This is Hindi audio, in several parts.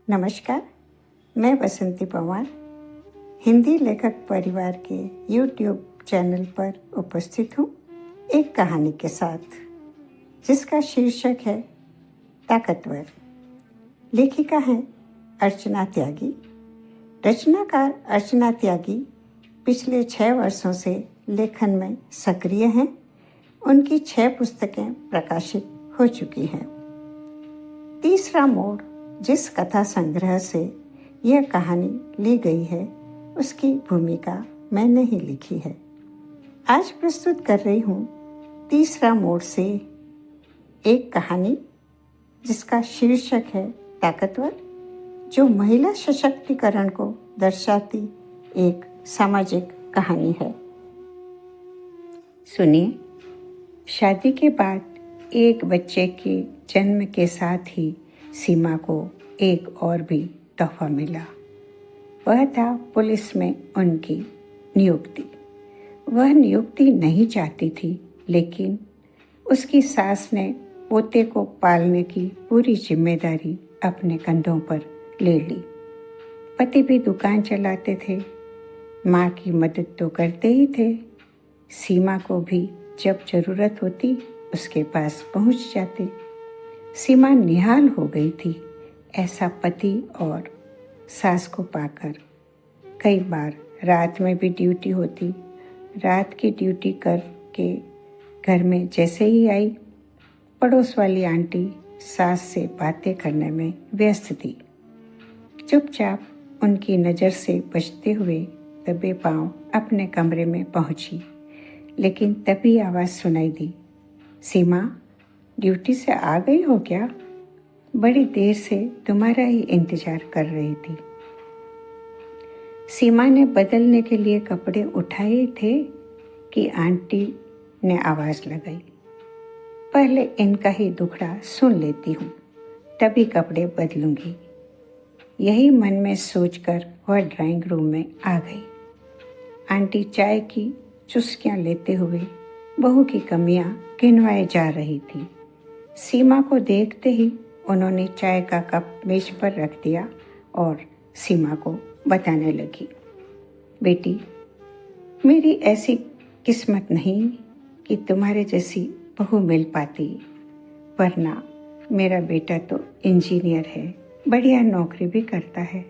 नमस्कार, मैं बसंती पवार हिंदी लेखक परिवार के YouTube चैनल पर उपस्थित हूँ एक कहानी के साथ जिसका शीर्षक है ताकतवर। लेखिका हैं अर्चना त्यागी। रचनाकार अर्चना त्यागी पिछले 6 वर्षों से लेखन में सक्रिय हैं। उनकी 6 पुस्तकें प्रकाशित हो चुकी हैं। तीसरा मोड़ जिस कथा संग्रह से यह कहानी ली गई है उसकी भूमिका मैंने ही लिखी है। आज प्रस्तुत कर रही हूँ तीसरा मोड़ से एक कहानी जिसका शीर्षक है ताकतवर, जो महिला सशक्तिकरण को दर्शाती एक सामाजिक कहानी है। सुनिए। शादी के बाद एक बच्चे के जन्म के साथ ही सीमा को एक और भी तोहफा मिला। वह था पुलिस में उनकी नियुक्ति। वह नियुक्ति नहीं चाहती थी, लेकिन उसकी सास ने पोते को पालने की पूरी जिम्मेदारी अपने कंधों पर ले ली। पति भी दुकान चलाते थे, माँ की मदद तो करते ही थे। सीमा को भी जब जरूरत होती उसके पास पहुंच जाते। सीमा निहाल हो गई थी ऐसा पति और सास को पाकर। कई बार रात में भी ड्यूटी होती। रात की ड्यूटी करके घर में जैसे ही आई, पड़ोस वाली आंटी सास से बातें करने में व्यस्त थी। चुपचाप उनकी नज़र से बचते हुए दबे पांव अपने कमरे में पहुंची, लेकिन तभी आवाज़ सुनाई दी, सीमा, ड्यूटी से आ गई हो क्या? बड़ी देर से तुम्हारा ही इंतजार कर रही थी। सीमा ने बदलने के लिए कपड़े उठाए थे कि आंटी ने आवाज़ लगाई, पहले इनका ही दुखड़ा सुन लेती हूँ, तभी कपड़े बदलूंगी। यही मन में सोचकर वह ड्राइंग रूम में आ गई। आंटी चाय की चुस्कियाँ लेते हुए बहू की कमियां गिनवाए जा रही थी। सीमा को देखते ही उन्होंने चाय का कप मेज पर रख दिया और सीमा को बताने लगी, बेटी, मेरी ऐसी किस्मत नहीं कि तुम्हारे जैसी बहू मिल पाती, वरना मेरा बेटा तो इंजीनियर है, बढ़िया नौकरी भी करता है।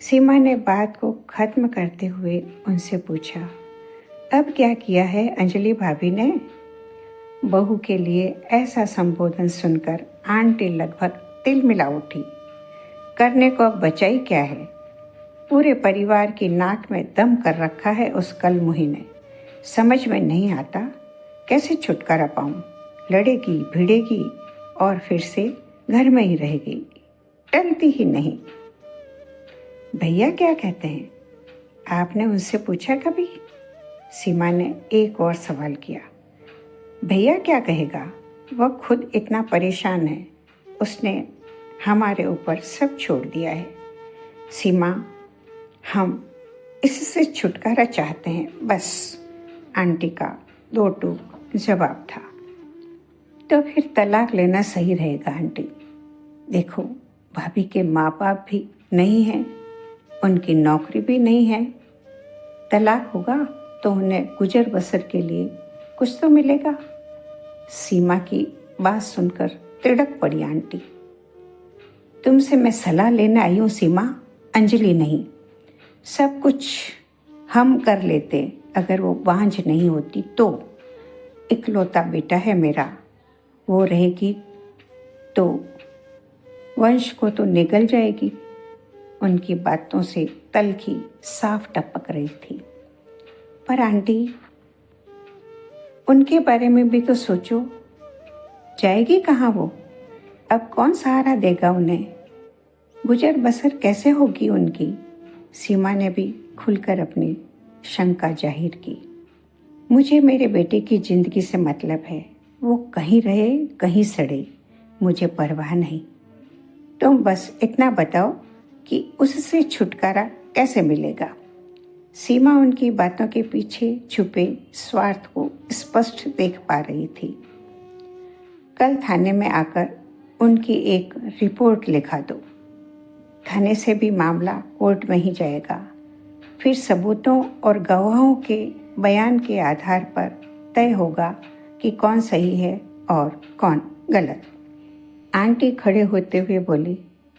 सीमा ने बात को खत्म करते हुए उनसे पूछा, अब क्या किया है अंजलि भाभी ने? बहू के लिए ऐसा संबोधन सुनकर आंटी लगभग तिलमिला उठी। करने को अब बचा ही क्या है? पूरे परिवार की नाक में दम कर रखा है उस कलमुही ने। समझ में नहीं आता कैसे छुटकारा पाऊं। लड़ेगी भिड़ेगी और फिर से घर में ही रहेगी, टलती ही नहीं। भैया क्या कहते हैं? आपने उनसे पूछा कभी? सीमा ने एक और सवाल किया। भैया क्या कहेगा? वह खुद इतना परेशान है, उसने हमारे ऊपर सब छोड़ दिया है। सीमा, हम इससे छुटकारा चाहते हैं बस, आंटी का 2 टूक जवाब था। तो फिर तलाक लेना सही रहेगा आंटी। देखो, भाभी के माँ बाप भी नहीं हैं, उनकी नौकरी भी नहीं है। तलाक होगा तो उन्हें गुजर बसर के लिए कुछ तो मिलेगा। सीमा की बात सुनकर तिड़क पड़ी आंटी। तुमसे मैं सलाह लेने आई हूँ सीमा, अंजलि नहीं। सब कुछ हम कर लेते अगर वो बांझ नहीं होती तो। इकलौता बेटा है मेरा, वो रहेगी तो वंश को तो निगल जाएगी। उनकी बातों से तलखी साफ टपक रही थी। पर आंटी, उनके बारे में भी तो सोचो, जाएगी कहाँ वो? अब कौन सहारा देगा उन्हें? गुजर बसर कैसे होगी उनकी? सीमा ने भी खुलकर अपनी शंका जाहिर की। मुझे मेरे बेटे की जिंदगी से मतलब है, वो कहीं रहे कहीं सड़े, मुझे परवाह नहीं। तुम बस इतना बताओ कि उससे छुटकारा कैसे मिलेगा। सीमा उनकी बातों के पीछे छुपे स्वार्थ को स्पष्ट देख पा रही थी। कल थाने में आकर उनकी एक रिपोर्ट लिखा दो। थाने से भी मामला कोर्ट में ही जाएगा। फिर सबूतों और गवाहों के बयान के आधार पर तय होगा कि कौन सही है और कौन गलत। आंटी खड़े होते हुए बोली,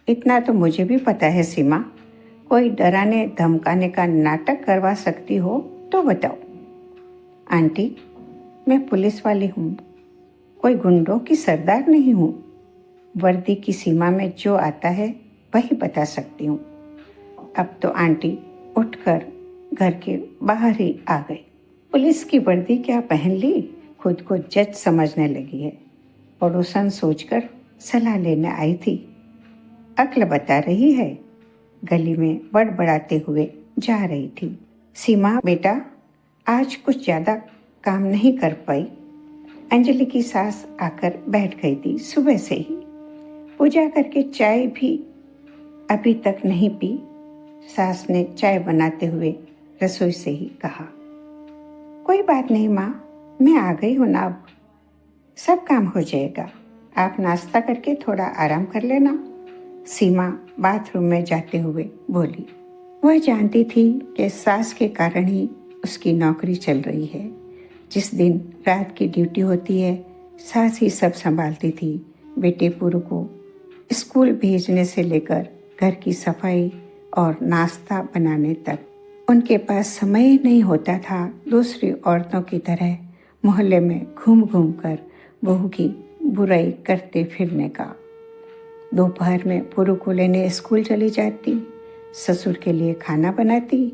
इतना तो मुझे भी पता है सीमा, कोई डराने धमकाने का नाटक करवा सकती हो तो बताओ। आंटी, मैं पुलिस वाली हूँ, कोई गुंडों की सरदार नहीं हूँ। वर्दी की सीमा में जो आता है वही बता सकती हूँ। अब तो आंटी उठकर घर के बाहर ही आ गई। पुलिस की वर्दी क्या पहन ली, खुद को जज समझने लगी है। पड़ोसन सोचकर सलाह लेने आई थी। अक्ल बता रही है। गली में बड़बड़ाते हुए जा रही थी। सीमा बेटा, आज कुछ ज़्यादा काम नहीं कर पाई। अंजलि की सास आकर बैठ गई थी सुबह से ही। पूजा करके चाय भी अभी तक नहीं पी। सास ने चाय बनाते हुए रसोई से ही कहा, कोई बात नहीं माँ, मैं आ गई हूँ ना, अब सब काम हो जाएगा। आप नाश्ता करके थोड़ा आराम कर लेना। सीमा बाथरूम में जाते हुए बोली। वह जानती थी कि सास के कारण ही उसकी नौकरी चल रही है। जिस दिन रात की ड्यूटी होती है, सास ही सब संभालती थी। बेटे पुरु को स्कूल भेजने से लेकर घर की सफाई और नाश्ता बनाने तक उनके पास समय नहीं होता था दूसरी औरतों की तरह मोहल्ले में घूम घूम कर बहू की बुराई करते फिरने का। दोपहर में पुरु को लेने स्कूल चली जाती, ससुर के लिए खाना बनाती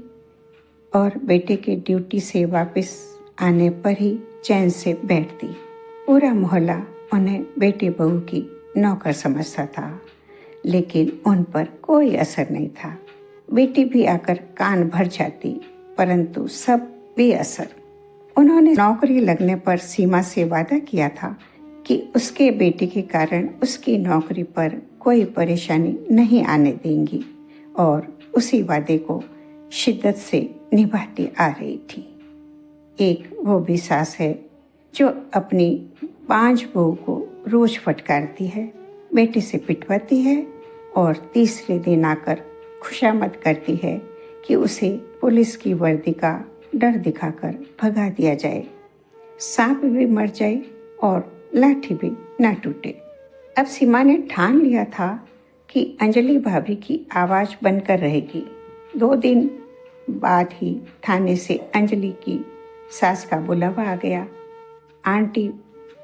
और बेटे के ड्यूटी से वापस आने पर ही चैन से बैठती। पूरा मोहल्ला उन्हें बेटे बहू की नौकर समझता था, लेकिन उन पर कोई असर नहीं था। बेटी भी आकर कान भर जाती, परंतु सब बेअसर। उन्होंने नौकरी लगने पर सीमा से वादा किया था कि उसके बेटे के कारण उसकी नौकरी पर कोई परेशानी नहीं आने देंगी और उसी वादे को शिद्दत से निभाती आ रही थी। एक वो भी सास है जो अपनी 5 बहू को रोज फटकारती है, बेटे से पिटवाती है और तीसरे दिन आकर खुशामद करती है कि उसे पुलिस की वर्दी का डर दिखाकर भगा दिया जाए, सांप भी मर जाए और लाठी भी ना टूटे। अब सीमा ने ठान लिया था कि अंजलि भाभी की आवाज बनकर रहेगी। 2 दिन बाद ही थाने से अंजलि की सास का बुलावा आ गया। आंटी,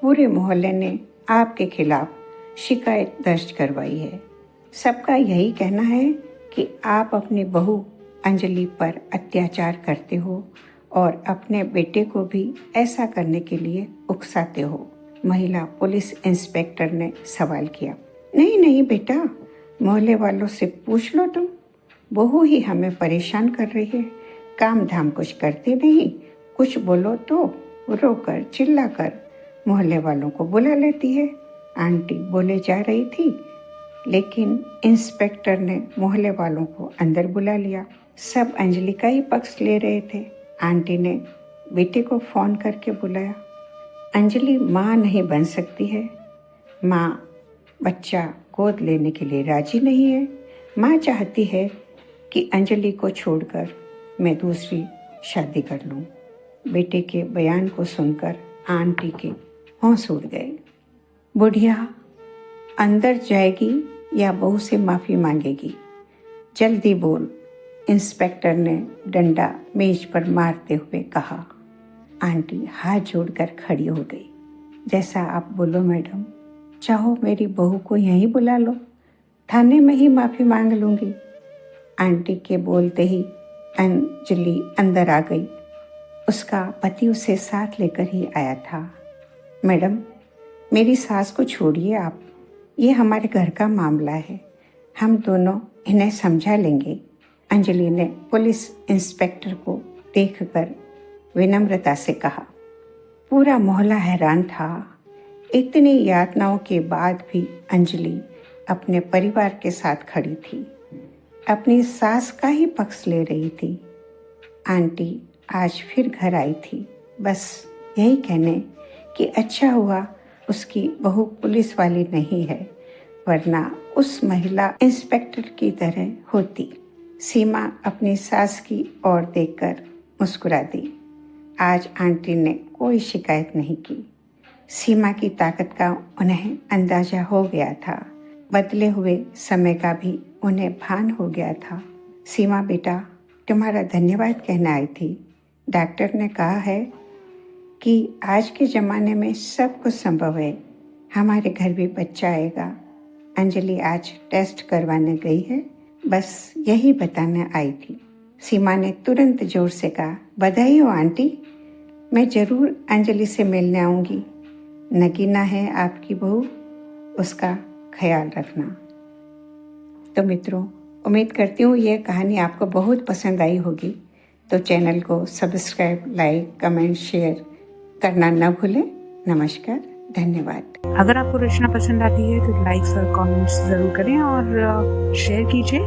पूरे मोहल्ले ने आपके खिलाफ शिकायत दर्ज करवाई है। सबका यही कहना है कि आप अपनी बहू अंजलि पर अत्याचार करते हो और अपने बेटे को भी ऐसा करने के लिए उकसाते हो। महिला पुलिस इंस्पेक्टर ने सवाल किया। नहीं नहीं बेटा, मोहल्ले वालों से पूछ लो तुम। बहू ही हमें परेशान कर रही है, काम धाम कुछ करते नहीं, कुछ बोलो तो रोकर चिल्लाकर मोहल्ले वालों को बुला लेती है। आंटी बोले जा रही थी, लेकिन इंस्पेक्टर ने मोहल्ले वालों को अंदर बुला लिया। सब अंजलि का ही पक्ष ले रहे थे। आंटी ने बेटे को फोन करके बुलाया। अंजलि माँ नहीं बन सकती है। माँ बच्चा गोद लेने के लिए राजी नहीं है। माँ चाहती है कि अंजलि को छोड़कर मैं दूसरी शादी कर लूँ। बेटे के बयान को सुनकर आंटी के होश उड़ गए। बुढ़िया अंदर जाएगी या बहू से माफ़ी मांगेगी? जल्दी बोल, इंस्पेक्टर ने डंडा मेज पर मारते हुए कहा। आंटी हाथ जोड़कर खड़ी हो गई। जैसा आप बोलो मैडम, चाहो मेरी बहू को यहीं बुला लो, थाने में ही माफ़ी मांग लूँगी। आंटी के बोलते ही अंजलि अंदर आ गई। उसका पति उसे साथ लेकर ही आया था। मैडम, मेरी सास को छोड़िए आप, ये हमारे घर का मामला है, हम दोनों इन्हें समझा लेंगे। अंजलि ने पुलिस इंस्पेक्टर को देखकर विनम्रता से कहा। पूरा मोहल्ला हैरान था। इतनी यातनाओं के बाद भी अंजलि अपने परिवार के साथ खड़ी थी, अपनी सास का ही पक्ष ले रही थी। आंटी आज फिर घर आई थी, बस यही कहने कि अच्छा हुआ उसकी बहू पुलिस वाली नहीं है, वरना उस महिला इंस्पेक्टर की तरह होती। सीमा अपनी सास की ओर देखकर मुस्कुरा दी। आज आंटी ने कोई शिकायत नहीं की। सीमा की ताकत का उन्हें अंदाजा हो गया था। बदले हुए समय का भी उन्हें भान हो गया था। सीमा बेटा, तुम्हारा धन्यवाद कहने आई थी। डॉक्टर ने कहा है कि आज के ज़माने में सब कुछ संभव है। हमारे घर भी बच्चा आएगा। अंजलि आज टेस्ट करवाने गई है, बस यही बताने आई थी। सीमा ने तुरंत जोर से कहा, बधाई हो आंटी, मैं ज़रूर अंजलि से मिलने आऊँगी। नगीना है आपकी बहू, उसका ख्याल रखना। तो मित्रों, उम्मीद करती हूँ ये कहानी आपको बहुत पसंद आई होगी। तो चैनल को सब्सक्राइब, लाइक, कमेंट, शेयर करना न भूलें। नमस्कार, धन्यवाद। अगर आपको रचना पसंद आती है तो लाइक्स और कमेंट्स ज़रूर करें और शेयर कीजिए।